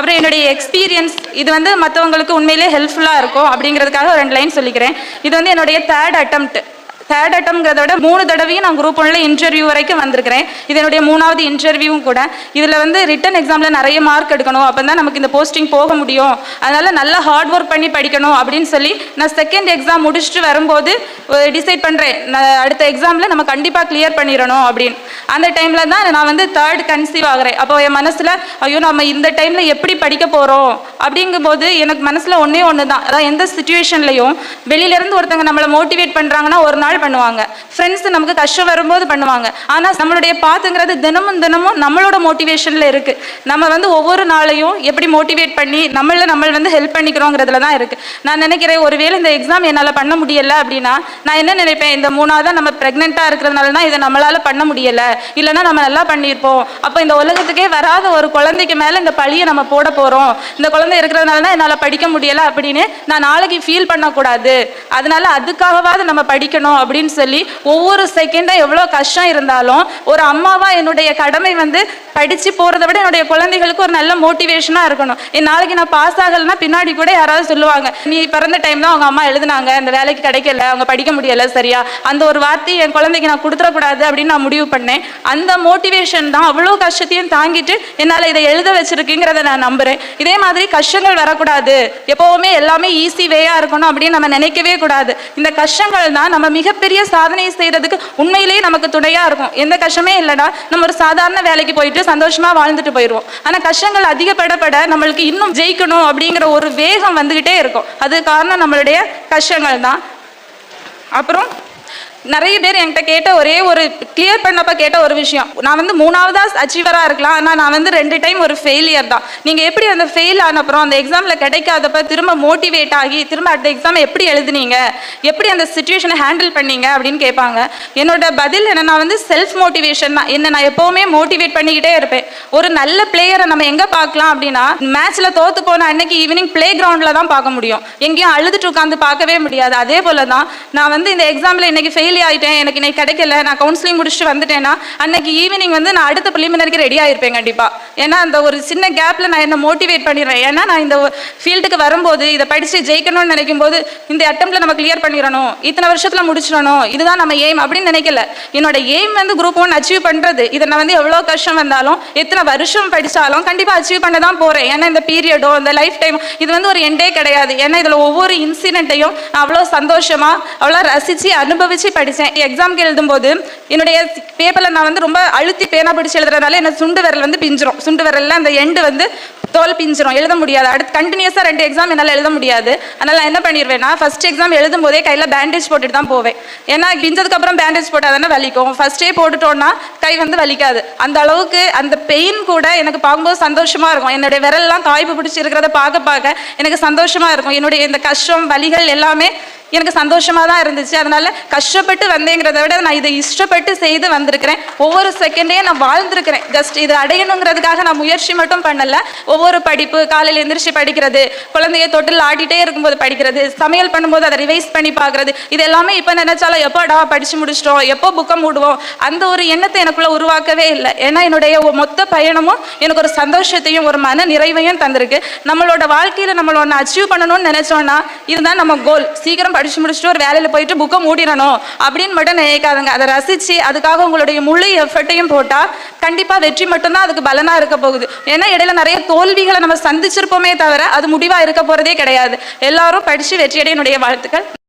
அப்புறம் என்னுடைய எக்ஸ்பீரியன்ஸ் இது வந்து மற்றவங்களுக்கு உண்மையிலேயே ஹெல்ப்ஃபுல்லாக இருக்கும் அப்படிங்கிறதுக்காக ஒரு 2 லைன் சொல்லிக்கிறேன். இது வந்து என்னுடைய தேர்ட் அட்டம்ங்கிறத விட 3 தடவையும் நான் குரூப் 1ல இன்டர்வியூ வரைக்கும் வந்திருக்கிறேன். இது என்னுடைய 3வது இன்டர்வியூவும் கூட. இதில் வந்து ரிட்டன் எக்ஸாமில் நிறைய மார்க் எடுக்கணும், அப்போ தான் நமக்கு இந்த போஸ்டிங் போக முடியும், அதனால் நல்லா ஹார்ட் ஒர்க் பண்ணி படிக்கணும் அப்படின்னு சொல்லி நான் செகண்ட் எக்ஸாம் முடிச்சுட்டு வரும்போது டிசைட் பண்ணுறேன், நான் அடுத்த எக்ஸாமில் நம்ம கண்டிப்பாக கிளியர் பண்ணிடணும் அப்படின்னு. அந்த டைமில் தான் நான் வந்து தேர்ட் கன்சீவ் ஆகிறேன். அப்போ என் மனசில் ஐயோ நம்ம இந்த டைமில் எப்படி படிக்க போகிறோம் அப்படிங்கும்போது எனக்கு மனசில் ஒன்றே ஒன்று தான், அதான் எந்த சுச்சுவேஷன்லையும் வெளியிலேருந்து ஒருத்தங்க நம்மளை மோட்டிவேட் பண்ணுறாங்கன்னா ஒரு நாள் பண்ணுவாங்க, ஃப்ரெண்ட்ஸ் நமக்கு கஷ்டம் வரும்போது பண்ணுவாங்க. ஆனால் நம்மளுடைய பாத்துங்கிறது தினமும் நம்மளோட மோட்டிவேஷனில் இருக்குது. நம்ம வந்து ஒவ்வொரு நாளையும் எப்படி மோட்டிவேட் பண்ணி நம்ம வந்து ஹெல்ப் பண்ணிக்கிறோங்கிறதுல தான் இருக்குது. நான் நினைக்கிறேன் ஒருவேளை இந்த எக்ஸாம் என்னால் பண்ண முடியலை அப்படின்னா நான் என்ன நினைப்பேன், இந்த 3ஆவது நம்ம ப்ரெக்னெண்ட்டாக இருக்கிறதுனால தான் இதை நம்மளால் பண்ண முடியலை, இல்லைன்னா நம்ம நல்லா பண்ணியிருப்போம், அப்போ இந்த உலகத்துக்கே வராத ஒரு குழந்தைக்கு மேலே இந்த பழியை நம்ம போட போகிறோம், இந்த குழந்தை இருக்கிறதுனால தான் என்னால் படிக்க முடியலை அப்படின்னு நான் நாளைக்கு ஃபீல் பண்ணக்கூடாது, அதனால அதுக்காகவாது நம்ம படிக்கணும் அப்படின்னு சொல்லி ஒவ்வொரு செகண்டும் எவ்வளோ கஷ்டம் இருந்தாலும் ஒரு அம்மாவாக என்னுடைய கடமை வந்து படித்து போகிறத விட என்னுடைய குழந்தைகளுக்கு ஒரு நல்ல மோட்டிவேஷனாக இருக்கணும். நாளைக்கு நான் பாஸ் ஆகலைன்னா பின்னாடி கூட யாராவது சொல்லுவாங்க, நீ பிறந்த டைம் தான் அவங்க அம்மா எழுதுனாங்க, இந்த வேலைக்கு கிடைக்கல, அவங்க படிக்க முடியலை சரியா, அந்த ஒரு வார்த்தை என் குழந்தைக்கு நான் கொடுத்துடக்கூடாது அப்படின்னு நான் முடிவு பண்ணேன். அந்த மோட்டிவேஷன் தான் அவ்வளோ கஷ்டத்தையும் தாங்கிட்டு என்னால் இதை எழுத வச்சிருக்குங்கிறத நான் நம்புகிறேன். இதே மாதிரி கஷ்டங்கள் வரக்கூடாது, எப்போவுமே எல்லாமே ஈஸி வேயாக இருக்கணும் அப்படின்னு நம்ம நினைக்கவே கூடாது. இந்த கஷ்டங்கள் தான் நம்ம மிகப்பெரிய சாதனை செய்கிறதுக்கு உண்மையிலேயே நமக்கு துணையாக இருக்கும். எந்த கஷ்டமே இல்லைன்னா நம்ம ஒரு சாதாரண வேலைக்கு போயிட்டு சந்தோஷமாக வாழ்ந்துட்டு போயிடுவோம். ஆனால் கஷ்டங்கள் அதிகப்படப்பட நம்மளுக்கு இன்னும் ஜெயிக்கணும் அப்படிங்கிற ஒரு வேகம் வந்துக்கிட்டே இருக்கும். அது காரணம் நம்மளுடைய கஷ்டங்கள் தான். அப்புறம் நிறைய பேர் என்கிட்ட கேட்ட ஒரே ஒரு கிளியர் பண்ணப்போ கேட்ட ஒரு விஷயம், நான் வந்து 3ஆவதா அச்சீவராக இருக்கலாம், ஆனால் நான் வந்து 2 டைம் ஒரு ஃபெயிலியர் தான், நீங்கள் எப்படி அந்த ஃபெயில் ஆனப்புறம் அந்த எக்ஸாமில் கிடைக்காதப்ப திரும்ப மோட்டிவேட் ஆகி திரும்ப அடுத்த எக்ஸாமை எப்படி எழுதுனீங்க, எப்படி அந்த சுச்சுவேஷனை ஹேண்டில் பண்ணீங்க அப்படின்னு கேட்பாங்க. என்னோட பதில் என்ன, நான் வந்து செல்ஃப் மோட்டிவேஷன் தான், என்ன நான் எப்போவுமே மோட்டிவேட் பண்ணிக்கிட்டே இருப்பேன். ஒரு நல்ல பிளேயரை நம்ம எங்கே பார்க்கலாம் அப்படின்னா மேட்ச்சில் தோற்று போன அன்னைக்கு ஈவினிங் பிளே கிரவுண்டில் தான் பார்க்க முடியும், எங்கேயும் அழுதுட்டு உட்காந்து பார்க்கவே முடியாது. அதே போல் தான் நான் வந்து இந்த எக்ஸாமில் இன்னைக்கு ஃபெயில் ஆகிட்டேன், எனக்கு இன்னைக்கு கிடைக்கல, நான் கவுன்சிலிங் முடிச்சுட்டு வந்துட்டேன்னா அன்னைக்கு ஈவினிங் வந்து நான் அடுத்த ப்ரிலிமினரிக்கு ரெடி ஆகிருப்பேன் கண்டிப்பாக. ஏன்னா அந்த ஒரு சின்ன கேப்பில் நான் என்ன மோட்டிவேட் பண்ணிடுறேன். ஏன்னா நான் இந்த ஃபீல்டுக்கு வரும்போது இதை படித்து ஜெயிக்கணும்னு நினைக்கும் போது இந்த அட்டம்ப்டில் நம்ம கிளியர் பண்ணிடணும், இத்தனை வருஷத்தில் முடிச்சிடணும், இதுதான் நம்ம எய்ம் அப்படின்னு நினைக்கல. என்னோட எய்ம் வந்து குரூப் 1 அச்சீவ் பண்ணுறது. இதை நான் வந்து எவ்வளோ கஷ்டம் வந்தாலும் எத்தனை வருஷம் படித்தாலும் கண்டிப்பாக அச்சீவ் பண்ண தான் போகிறேன். ஏன்னா இந்த பீரியடோ இந்த லைஃப் டைம் இது வந்து ஒரு எண்டே கிடையாது. ஏன்னா இதில் ஒவ்வொரு இன்சிடென்ட்டையும் அவ்வளோ சந்தோஷமாக அவ்வளோ ரசித்து அனுபவித்து படித்தேன். எக்ஸாம்க்கு எழுதும்போது என்னுடைய பேப்பரில் நான் வந்து ரொம்ப அழுத்தி பேனா பிடிச்சி எழுதுறதுனால என்ன சுண்டு விரல் வந்து பிஞ்சிரும், சுண்டு விரலில் அந்த எண்டு வந்து தோல் பிஞ்சிரும், எழுத முடியாது. அடுத்து கண்டினியூஸாக 2 எக்ஸாம் என்னால் எழுத முடியாது. அதனால் நான் என்ன பண்ணிடுவேன்னா ஃபஸ்ட் எக்ஸாம் எழுதும் போதே கையில் பேண்டேஜ் போட்டுட்டு தான் போவேன். ஏன்னா பிஞ்சதுக்கப்புறம் பேண்டேஜ் போட்டால் தானே வலிக்கும், ஃபஸ்ட்டே போட்டுட்டோன்னா கை வந்து வலிக்காது. அந்த அளவுக்கு அந்த பெயின் கூட எனக்கு பார்க்கும்போது சந்தோஷமாக இருக்கும். என்னுடைய விரல்லாம் காய்ப்பு பிடிச்சி இருக்கிறத பார்க்க எனக்கு சந்தோஷமாக இருக்கும். என்னுடைய இந்த கஷ்டம் வலிகள் எல்லாமே எனக்கு சந்தோஷமாக தான் இருந்துச்சு. அதனால் கஷ்டப்பட்டு வந்தேங்கிறத விட நான் இதை இஷ்டப்பட்டு செய்து வந்திருக்கிறேன். ஒவ்வொரு செகண்டையும் நான் வாழ்ந்துருக்கிறேன். ஜஸ்ட் இதை அடையணுங்கிறதுக்காக நான் முயற்சி மட்டும் பண்ணலை. ஒவ்வொரு படிப்பு, காலையில் எந்திரிச்சு படிக்கிறது, குழந்தைய தொட்டில் ஆடிட்டே இருக்கும்போது படிக்கிறது, சமையல் பண்ணும்போது அதை ரிவைஸ் பண்ணி பார்க்குறது, இது எல்லாமே இப்போ நினைச்சாலும் எப்போடா படித்து முடிச்சிட்டோம், எப்போ புக்கை மூடுவோம், அந்த ஒரு எண்ணத்தை எனக்குள்ளே உருவாக்கவே இல்லை. ஏன்னா என்னுடைய மொத்த பயணமும் எனக்கு ஒரு சந்தோஷத்தையும் ஒரு மன நிறைவையும் தந்திருக்கு. நம்மளோட வாழ்க்கையில் நம்மள ஒன்று அச்சீவ் பண்ணணும்னு நினச்சோன்னா இதுதான் நம்ம கோல். சீக்கிரம் படிச்சு முடிச்சுட்டு ஒரு வேலையில் போயிட்டு புக்கை மூடிடணும் அப்படின்னு மட்டும் நினைக்காதுங்க. அதை ரசித்து அதுக்காக உங்களுடைய முழு எஃபர்ட்டையும் போட்டால் கண்டிப்பாக வெற்றி மட்டும்தான் அதுக்கு பலனாக இருக்க போகுது. ஏன்னா இடையில நிறைய தோல்விகளை நம்ம சந்திச்சிருப்போமே தவிர அது முடிவாக இருக்க போகிறதே கிடையாது. எல்லாரும் படித்து வெற்றியடைய என்னுடைய வாழ்த்துக்கள்.